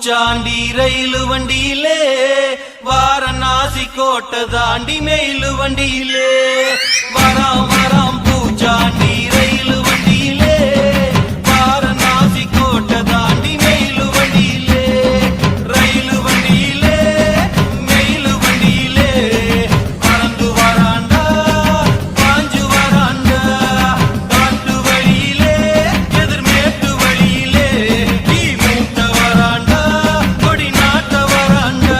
பூச்சாண்டி ரயிலு வண்டியிலே வாரணாசி கோட்டை தாண்டி மெயிலு வண்டியிலே வராம் வராம் பூச்சாண்டி ரயிலு வண்டியிலே வாரணாசி கோட்டை தாண்டி மெயிலு வண்டியிலே ரயிலு வண்டியிலே மெயிலு வண்டியிலே பறந்து வராண்டா பாஞ்சு வராண்டா காட்டு வழியிலே எதிர்மேட்டு வழியிலே நீ மூட்ட வராண்டா கொடி நாட்ட வராண்டா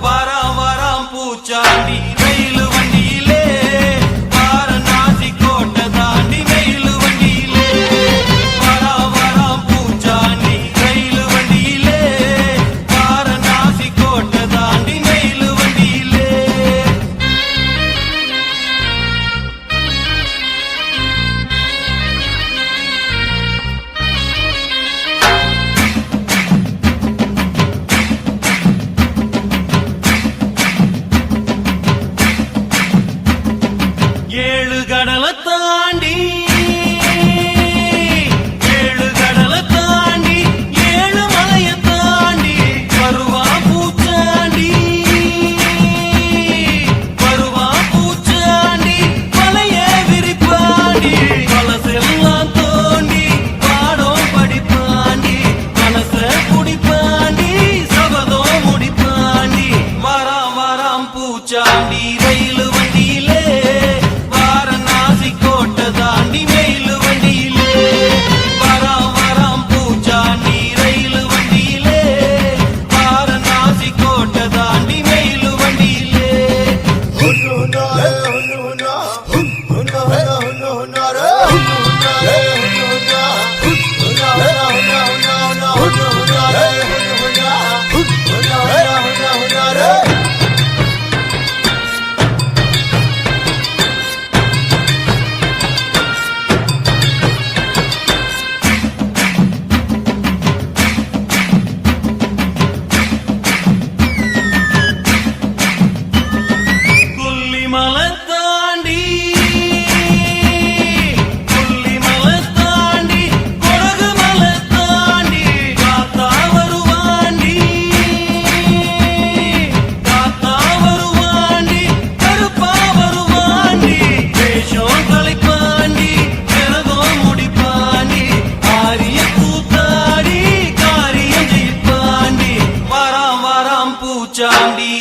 வராம் வராம் பூச்சாண்டி ரயிலு வண்டியிலே வாரணாசி கோட்டை தாண்டி மெயிலு வண்டியிலே வராம் வராம் பூச்சாண்டி ரயிலு வண்டியிலே வாரணாசி கோட்டை தாண்டி மெயிலு வண்டியிலே ஏழு கடலை தாண்டி ஏழு கடலை தாண்டி ஏழு மலையை தாண்டி வருவா பூச்சாண்டி வருவா பூச்சாண்டி மலைய விரிப்பாண்டி மனசெல்லாம் தோண்டி பாடம் படிப்பாண்டி மனச குடிப்பாண்டி சபதம் முடிப்பாண்டி வராம் வராம் பூச்சாண்டி ரயிலு வண்டியிலே வாரணாசி கோட்டை தாண்டி மெயிலு வண்டியிலே வராம் வராம் பூச்சாண்டி ரயிலு வண்டியிலே வாரணாசி கோட்டை தாண்டி மெயிலு வண்டியிலே கொல்லிமலை தாண்டி கொல்லிமலை தாண்டி கொடகு மலை தாண்டி காத்தா வருவாண்டி காத்தா வருவாண்டி கருப்பா வருவாண்டி வேஷம் கலைப்பாண்டி ஜனதம் முடிப்பாண்டி ஆரிய கூத்தாடி காரியம் ஜெயிப்பாண்டி வராம் வராம் பூச்சாண்டி